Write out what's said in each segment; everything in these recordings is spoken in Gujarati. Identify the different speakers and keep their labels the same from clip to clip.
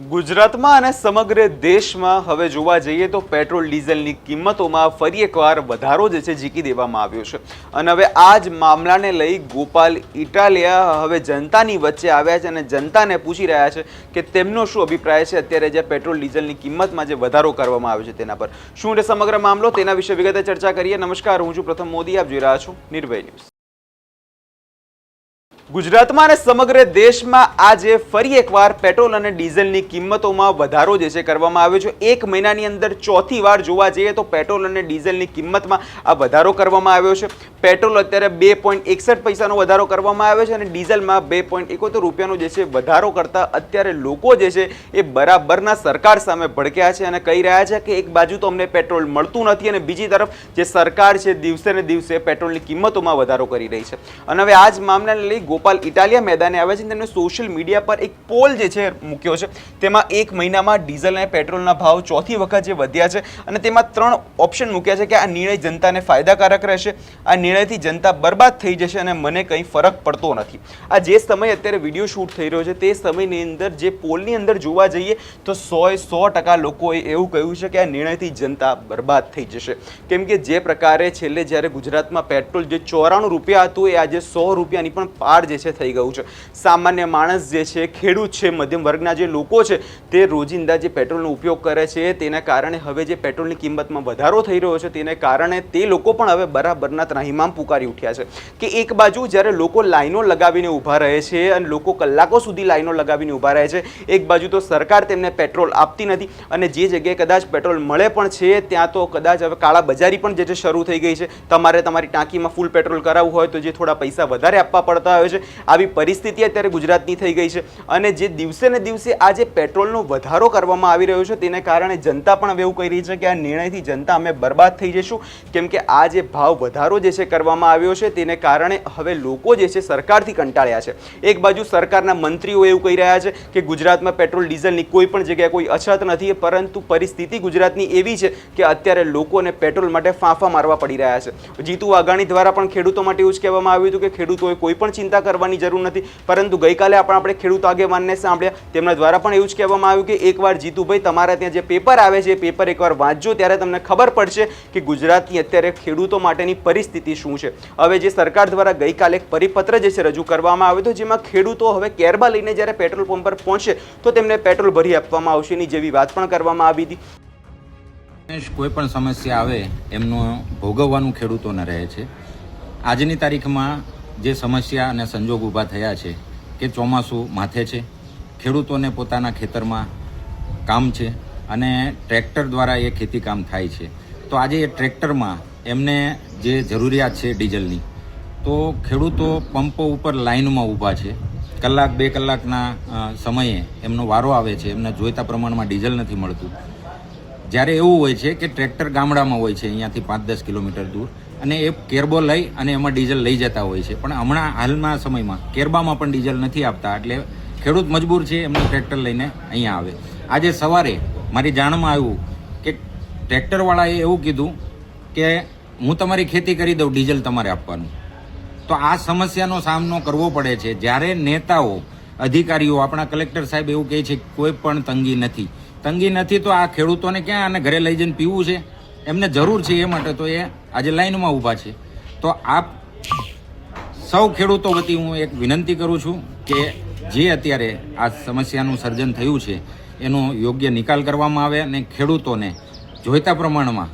Speaker 1: ગુજરાતમાં અને સમગ્ર દેશમાં હવે જોવા જઈએ તો પેટ્રોલ ડીઝલની કિંમતોમાં ફરી એકવાર વધારો જે છે ઝીકી દેવામાં આવ્યો છે અને હવે આ જ મામલાને લઈ ગોપાલ ઇટાલિયા હવે જનતાની વચ્ચે આવ્યા છે અને જનતાને પૂછી રહ્યા છે કે તેમનો શું અભિપ્રાય છે અત્યારે જે પેટ્રોલ ડીઝલની કિંમતમાં જે વધારો કરવામાં આવ્યો છે તેના પર શું છે સમગ્ર મામલો તેના વિશે વિગતે ચર્ચા કરીએ। નમસ્કાર, હું છું પ્રથમ મોદી, આપ જોઈ રહ્યા છો નિર્ભય ન્યૂઝ। ગુજરાતમાં અને સમગ્ર દેશમાં આજે ફરી એકવાર પેટ્રોલ અને ડીઝલની કિંમતોમાં વધારો જે છે કરવામાં આવ્યો છે। એક મહિનાની અંદર ચોથી વાર જોવા જઈએ તો પેટ્રોલ અને ડીઝલની કિંમતમાં આ વધારો કરવામાં આવ્યો છે। પેટ્રોલ અત્યારે 2.61 પૈસાનો વધારો કરવામાં આવ્યો છે અને ડીઝલમાં 2.71 રૂપિયાનો જે છે વધારો કરતા અત્યારે લોકો જે છે એ બરાબરના સરકાર સામે ભડક્યા છે અને કહી રહ્યા છે કે એક બાજુ તો અમને પેટ્રોલ મળતું નથી અને બીજી તરફ જે સરકાર છે દિવસે ને દિવસે પેટ્રોલની કિંમતોમાં વધારો કરી રહી છે અને હવે આ જ મામલાને લઈ ગોપાલ ઇટાલિયા મેદાને આવે છે। તેમણે સોશિયલ મીડિયા પર એક પોલ જે છે મૂક્યો છે, તેમાં એક મહિનામાં ડીઝલ અને પેટ્રોલના ભાવ ચોથી વખત જે વધ્યા છે અને તેમાં 3 ઓપ્શન મૂક્યા છે કે આ નિર્ણય જનતાને ફાયદાકારક રહેશે, આ નિર્ણયથી જનતા બરબાદ થઈ જશે અને મને કંઈ ફરક પડતો નથી। આ જે સમય અત્યારે વિડીયો શૂટ થઈ રહ્યો છે તે સમયની અંદર જે પોલની અંદર જોવા જઈએ તો 100% લોકોએ એવું કહ્યું છે કે આ નિર્ણયથી જનતા બરબાદ થઈ જશે, કેમ કે જે પ્રકારે છેલ્લે જ્યારે ગુજરાતમાં પેટ્રોલ જે 94 રૂપિયા હતું એ આજે 100 રૂપિયાની પણ પાર જે છે થઈ ગયું છે। સામાન્ય માણસ જે છે, ખેડૂત છે, મધ્યમ વર્ગના જે લોકો છે તે રોજિંદા જે પેટ્રોલનો ઉપયોગ કરે છે તેના કારણે હવે જે પેટ્રોલની કિંમતમાં વધારો થઈ રહ્યો છે તેને કારણે તે લોકો પણ હવે બરાબરના ત્રાહિમામ પુકારી ઉઠ્યા છે કે એક બાજુ જ્યારે લોકો લાઈનો લગાવીને ઊભા રહે છે અને લોકો કલાકો સુધી લાઈનો લગાવીને ઊભા રહે છે, એક બાજુ તો સરકાર તેમને પેટ્રોલ આપતી નથી અને જે જગ્યાએ કદાચ પેટ્રોલ મળે પણ છે ત્યાં તો કદાચ હવે કાળા બજારી પણ જે છે શરૂ થઈ ગઈ છે। તમારે તમારી ટાંકીમાં ફૂલ પેટ્રોલ કરાવવું હોય તો જે થોડા પૈસા વધારે આપવા પડતા હોય છે। આવી પરિસ્થિતિ અત્યારે ગુજરાતની થઈ ગઈ છે અને જે દિવસે ને દિવસે આ જે પેટ્રોલનો વધારો કરવામાં આવી રહ્યો છે તેને કારણે જનતા પણ હવે એવું કહી રહી છે કે આ નિર્ણયથી જનતા અમે બરબાદ થઈ જઈશું, કેમ કે આ જે ભાવ વધારો જે છે કરવામાં આવ્યો છે તેને કારણે હવે લોકો જે છે સરકારથી કંટાળ્યા છે। એક બાજુ સરકારના મંત્રીઓ એવું કહી રહ્યા છે કે ગુજરાતમાં પેટ્રોલ ડીઝલની કોઈ પણ જગ્યાએ કોઈ અછત નથી, પરંતુ પરિસ્થિતિ ગુજરાતની એવી છે કે અત્યારે લોકોને પેટ્રોલ માટે ફાંફા મારવા પડી રહ્યા છે। જીતુ વાઘાણી દ્વારા પણ ખેડૂતો માટે એવું જ કહેવામાં આવ્યું હતું કે ખેડૂતોએ કોઈ પણ ચિંતા કરવાની જરૂર નથી, પરંતુ ગઈકાલે આપણે ખેડૂત આગેવાનને સાંભળ્યા, તેમના દ્વારા પણ એવું જ કહેવામાં આવ્યું કે એકવાર જીતુભાઈ તમારા ત્યાં જે પેપર આવે છે એ પેપર એકવાર વાંચજો ત્યારે તમને ખબર પડશે કે ગુજરાતની અત્યારે ખેડૂતો માટેની પરિસ્થિતિ શું છે। હવે જે સરકાર દ્વારા ગઈકાલે એક પરિપત્ર જે છે રજૂ કરવામાં આવ્યો હતો જેમાં ખેડૂતો હવે કેરબા લઈને જ્યારે પેટ્રોલ પંપ પર પહોંચે તો તેમને પેટ્રોલ ભરી આપવામાં આવશે ની જેવી વાત પણ કરવામાં આવી હતી।
Speaker 2: કોઈ પણ સમસ્યા આવે એમનું ભોગવવાનું ખેડૂતોને રહે છે। આજની તારીખમાં જે સમસ્યા અને સંજોગ ઊભા થયા છે કે ચોમાસું માથે છે, ખેડૂતોને પોતાના ખેતરમાં કામ છે અને ટ્રેક્ટર દ્વારા એ ખેતી કામ થાય છે, તો આજે એ ટ્રેક્ટરમાં એમને જે જરૂરિયાત છે ડીઝલની, તો ખેડૂતો પંપો ઉપર લાઇનમાં ઊભા છે, કલાક 2 કલાકના સમયે એમનો વારો આવે છે, એમને જોઈતા પ્રમાણમાં ડીઝલ નથી મળતું। જ્યારે એવું હોય છે કે ટ્રેક્ટર ગામડામાં હોય છે અહીંયાથી 5-10 કિલોમીટર દૂર અને એ કેરબો લઈ અને એમાં ડીઝલ લઈ જતા હોય છે, પણ હમણાં હાલના સમયમાં કેરબામાં પણ ડીઝલ નથી આપતા એટલે ખેડૂત મજબૂર છે એમનું ટ્રેક્ટર લઈને અહીંયા આવે। આજે સવારે મારી જાણમાં આવ્યું કે ટ્રેક્ટરવાળાએ એવું કીધું કે હું તમારી ખેતી કરી દઉં, ડીઝલ તમારે આપવાનું। તો આ સમસ્યાનો સામનો કરવો પડે છે જ્યારે નેતાઓ, અધિકારીઓ, આપણા કલેક્ટર સાહેબ એવું કહે છે કોઈ પણ તંગી નથી, તો આ ખેડૂતોને ક્યાં આને ઘરે લઈ જઈને પીવું છે? એમને જરૂર છે એ માટે તો એ આજે લાઈનમાં ઊભા છે। તો આપ સૌ ખેડૂતો વતી હું એક વિનંતી કરું છું કે જે અત્યારે આ સમસ્યાનું સર્જન થયું છે એનો યોગ્ય નિકાલ કરવામાં આવે અને ખેડૂતોને જોઈતા પ્રમાણમાં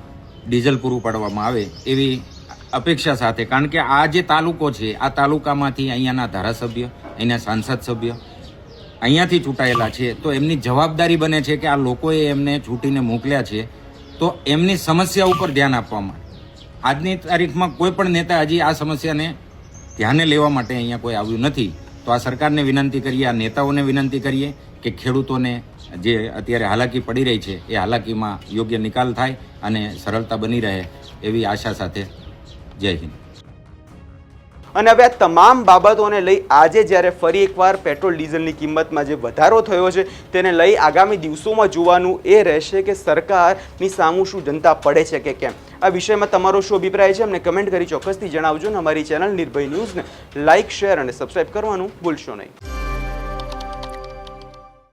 Speaker 2: ડીઝલ પૂરું પાડવામાં આવે એવી અપેક્ષા સાથે, કારણ કે આ જે તાલુકો છે આ તાલુકામાંથી અહીંયાના ધારાસભ્ય, અહીંના સાંસદ સભ્ય અહીંયાથી ચૂંટાયેલા છે, તો એમની જવાબદારી બને છે કે આ લોકોએ એમને ચૂંટીને મોકલ્યા છે તો એમની સમસ્યા ઉપર ધ્યાન આપવામાં। આજની તારીખમાં કોઈ પણ નેતા હજી આ સમસ્યાને ધ્યાને લેવા માટે અહીંયા કોઈ આવ્યું નથી, તો આ સરકારને વિનંતી કરીએ, આ નેતાઓને વિનંતી કરીએ કે ખેડૂતોને જે અત્યારે હાલાકી પડી રહી છે એ હાલાકીમાં યોગ્ય નિકાલ થાય અને સરળતા બની રહે એવી આશા સાથે જય હિન્દ।
Speaker 1: અને હવે આ તમામ બાબતોને લઈ આજે જ્યારે ફરી એકવાર પેટ્રોલ ડીઝલની કિંમતમાં જે વધારો થયો છે તેને લઈ આગામી દિવસોમાં જોવાનું એ રહેશે કે સરકારની સામું શું જનતા પડે છે કે કેમ। આ વિષયમાં તમારો શું અભિપ્રાય છે અમને કમેન્ટ કરી ચોક્કસથી જણાવજો અને અમારી ચેનલ નિર્ભય ન્યૂઝને લાઇક, શેર અને સબસ્ક્રાઇબ કરવાનું ભૂલશો નહીં।